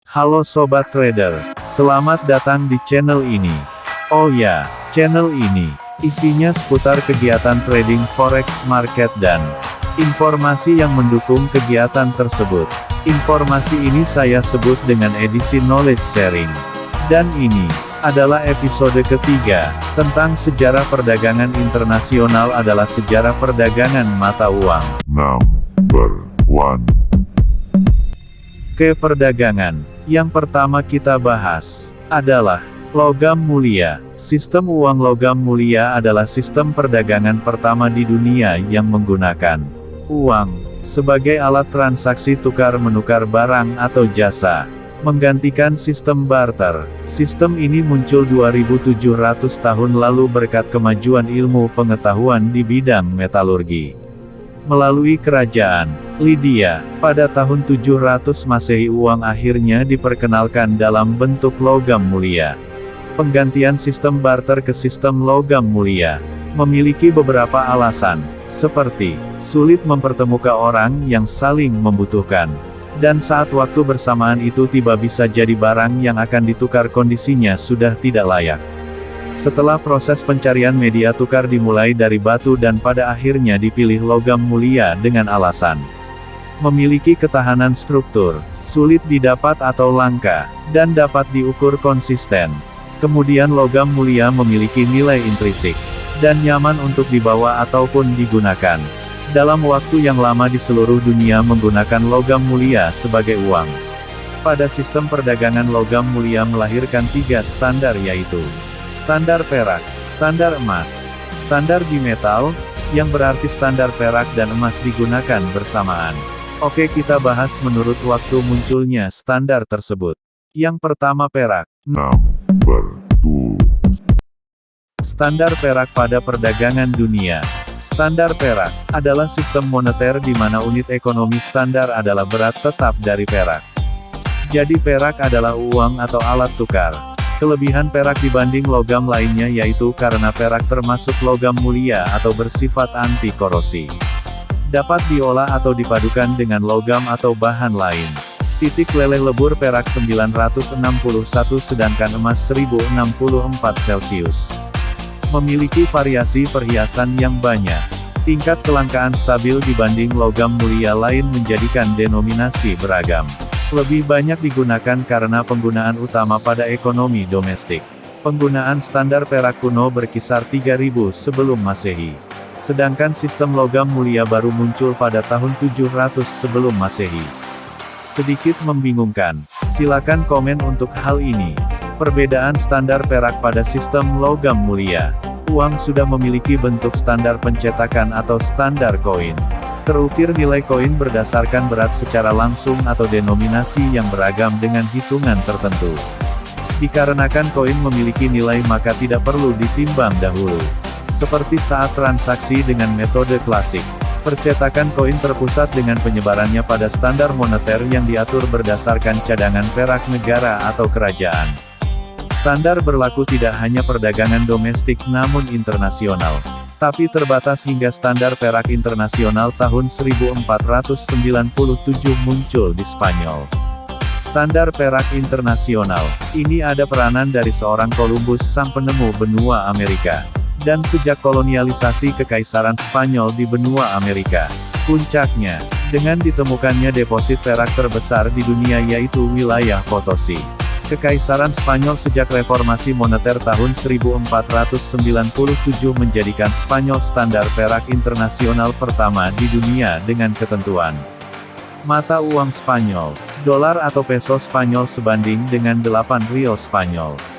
Halo Sobat Trader, selamat datang di channel ini. Oh ya, channel ini isinya seputar kegiatan trading forex market dan informasi yang mendukung kegiatan tersebut. Informasi ini saya sebut dengan edisi knowledge sharing. Dan ini adalah episode ketiga tentang sejarah perdagangan internasional adalah sejarah perdagangan mata uang. Number 1. Ke perdagangan, yang pertama kita bahas adalah logam mulia. Sistem uang logam mulia adalah sistem perdagangan pertama di dunia yang menggunakan uang sebagai alat transaksi tukar-menukar barang atau jasa, menggantikan sistem barter. Sistem ini muncul 2700 tahun lalu berkat kemajuan ilmu pengetahuan di bidang metalurgi. Melalui kerajaan Lydia, pada tahun 700 Masehi uang akhirnya diperkenalkan dalam bentuk logam mulia. Penggantian sistem barter ke sistem logam mulia memiliki beberapa alasan, seperti sulit mempertemukan orang yang saling membutuhkan, dan saat waktu bersamaan itu tiba bisa jadi barang yang akan ditukar kondisinya sudah tidak layak. Setelah proses pencarian media tukar dimulai dari batu dan pada akhirnya dipilih logam mulia dengan alasan memiliki ketahanan struktur, sulit didapat atau langka, dan dapat diukur konsisten. Kemudian logam mulia memiliki nilai intrinsik, dan nyaman untuk dibawa ataupun digunakan. Dalam waktu yang lama di seluruh dunia menggunakan logam mulia sebagai uang. Pada sistem perdagangan logam mulia melahirkan 3 standar yaitu standar perak, standar emas, standar bimetal, yang berarti standar perak dan emas digunakan bersamaan. Oke, kita bahas menurut waktu munculnya standar tersebut. Yang pertama perak. Number 2. Standar perak pada perdagangan dunia. Standar perak adalah sistem moneter di mana unit ekonomi standar adalah berat tetap dari perak. Jadi perak adalah uang atau alat tukar. Kelebihan perak dibanding logam lainnya yaitu karena perak termasuk logam mulia atau bersifat anti korosi. Dapat diolah atau dipadukan dengan logam atau bahan lain. Titik leleh lebur perak 961 sedangkan emas 1064 Celcius. Memiliki variasi perhiasan yang banyak. Tingkat kelangkaan stabil dibanding logam mulia lain menjadikan denominasi beragam. Lebih banyak digunakan karena penggunaan utama pada ekonomi domestik. Penggunaan standar perak kuno berkisar 3000 sebelum Masehi. Sedangkan sistem logam mulia baru muncul pada tahun 700 sebelum Masehi. Sedikit membingungkan. Silakan komen untuk hal ini. Perbedaan standar perak pada sistem logam mulia. Uang sudah memiliki bentuk standar pencetakan atau standar koin. Terukir nilai koin berdasarkan berat secara langsung atau denominasi yang beragam dengan hitungan tertentu. Dikarenakan koin memiliki nilai maka tidak perlu ditimbang dahulu. Seperti saat transaksi dengan metode klasik. Percetakan koin terpusat dengan penyebarannya pada standar moneter yang diatur berdasarkan cadangan perak negara atau kerajaan. Standar berlaku tidak hanya perdagangan domestik namun internasional. Tapi terbatas hingga standar perak internasional tahun 1497 muncul di Spanyol. Standar perak internasional, ini ada peranan dari seorang Columbus sang penemu benua Amerika. Dan sejak kolonialisasi Kekaisaran Spanyol di benua Amerika. Puncaknya, dengan ditemukannya deposit perak terbesar di dunia yaitu wilayah Potosi. Kekaisaran Spanyol sejak reformasi moneter tahun 1497 menjadikan Spanyol standar perak internasional pertama di dunia dengan ketentuan. Mata uang Spanyol, dolar atau peso Spanyol sebanding dengan 8 rial Spanyol.